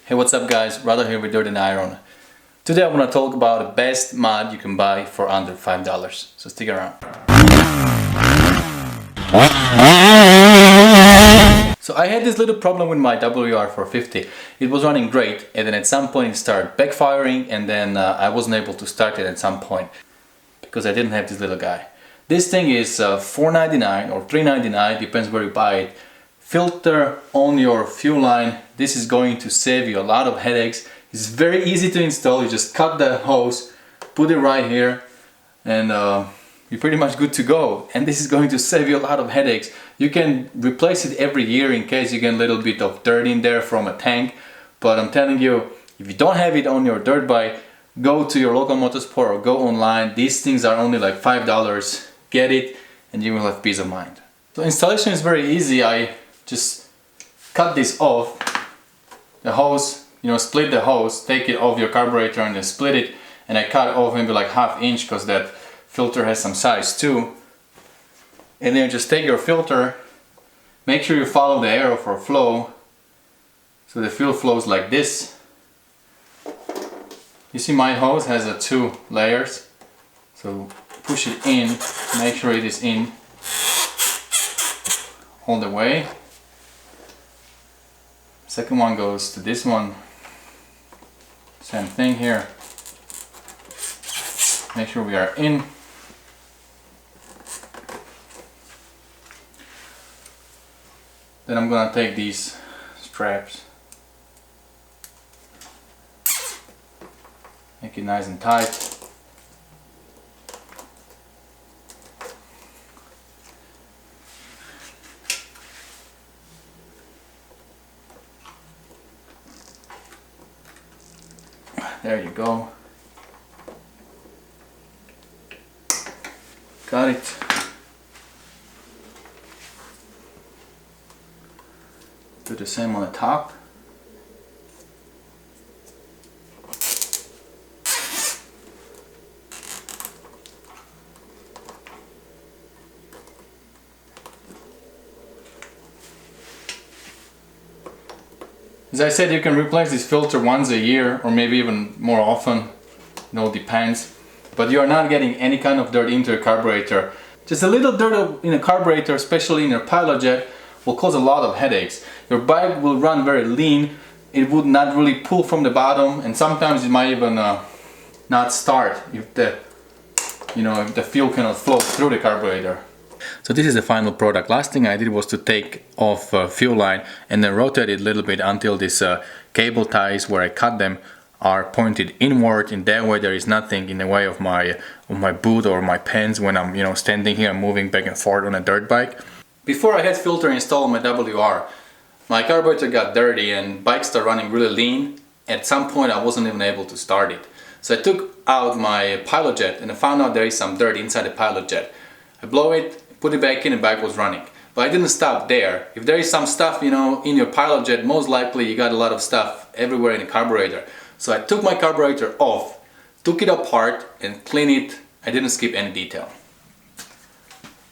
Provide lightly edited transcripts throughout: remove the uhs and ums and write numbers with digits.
Hey, what's up guys, Rado here with Dirt and Iron. Today I want to talk about the best mod you can buy for under $5, so stick around. So I had this little problem with my WR450. It was running great and then at some point it started backfiring and then I wasn't able to start it at some point because I didn't have this little guy. This thing is $4.99 or $3.99, depends where you buy it. Filter on your fuel line. This is going to save you a lot of headaches. It's very easy to install. You just cut the hose, put it right here, and you're pretty much good to go. And this is going to save you a lot of headaches. You can replace it every year in case you get a little bit of dirt in there from a tank. But I'm telling you, if you don't have it on your dirt bike, go to your local motorsport or go online. These things are only like $5. Get it and you will have peace of mind. So installation is very easy. I just cut this off, the hose, split the hose, take it off your carburetor and then split it, and I cut off maybe like ½ inch because that filter has some size too. And then just take your filter, make sure you follow the arrow for flow, so the fuel flows like this. You see my hose has 2 layers, so push it in, make sure it is in all the way. Second one goes to this one, same thing here. Make sure we are in. Then I'm gonna take these straps, make it nice and tight. There you go. Got it. Do the same on the top. As I said, you can replace this filter once a year or maybe even more often, depends. But you are not getting any kind of dirt into your carburetor. Just a little dirt in a carburetor, especially in your pilot jet, will cause a lot of headaches. Your bike will run very lean, it would not really pull from the bottom, and sometimes it might even not start if the fuel cannot flow through the carburetor. So this is the final product. Last thing I did was to take off fuel line and then rotate it a little bit until these cable ties where I cut them are pointed inward. In that way there is nothing in the way of my boot or my pants when I'm standing here and moving back and forth on a dirt bike. Before I had filter installed on my WR, my carburetor got dirty and bike started running really lean. At some point I wasn't even able to start it. So I took out my pilot jet and I found out there is some dirt inside the pilot jet. I blow it, put it back in, and the bike was running. But I didn't stop there. If there is some stuff, in your pilot jet, most likely you got a lot of stuff everywhere in the carburetor. So I took my carburetor off, took it apart, and cleaned it. I didn't skip any detail.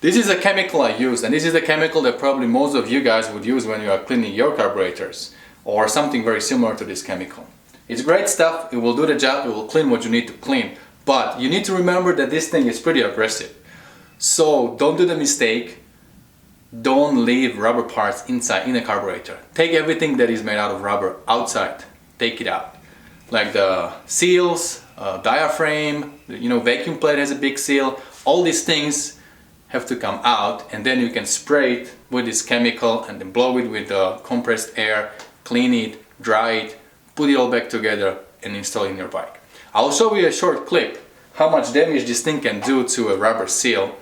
This is a chemical I used, and this is the chemical that probably most of you guys would use when you are cleaning your carburetors, or something very similar to this chemical. It's great stuff, it will do the job, it will clean what you need to clean. But you need to remember that this thing is pretty aggressive. So don't do the mistake, don't leave rubber parts inside in a carburetor. Take everything that is made out of rubber outside, take it out. Like the seals, diaphragm, vacuum plate has a big seal, all these things have to come out, and then you can spray it with this chemical and then blow it with the compressed air, clean it, dry it, put it all back together and install it in your bike. I'll show you a short clip how much damage this thing can do to a rubber seal.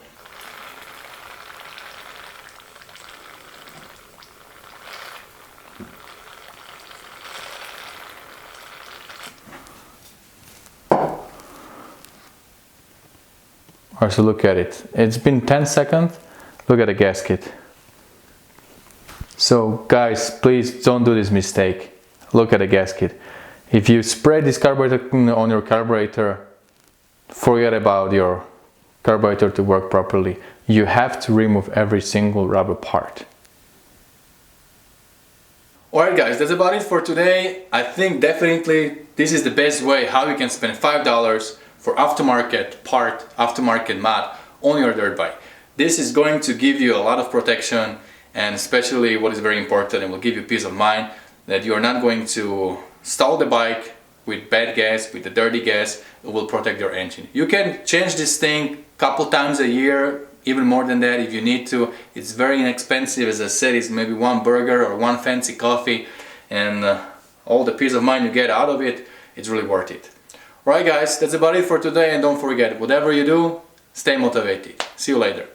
Alright, so look at it. It's been 10 seconds. Look at the gasket. So guys, please don't do this mistake. Look at the gasket. If you spray this carburetor on your carburetor, forget about your carburetor to work properly. You have to remove every single rubber part. Alright guys, that's about it for today. I think definitely this is the best way how you can spend $5 for aftermarket part, aftermarket mat on your dirt bike. This is going to give you a lot of protection, and especially what is very important, it will give you peace of mind that you are not going to stall the bike with bad gas, with the dirty gas. It will protect your engine. You can change this thing a couple times a year, even more than that if you need to. It's very inexpensive, as I said. It's maybe one burger or one fancy coffee, and all the peace of mind you get out of it, it's really worth it. Alright guys, that's about it for today, and don't forget, whatever you do, stay motivated. See you later.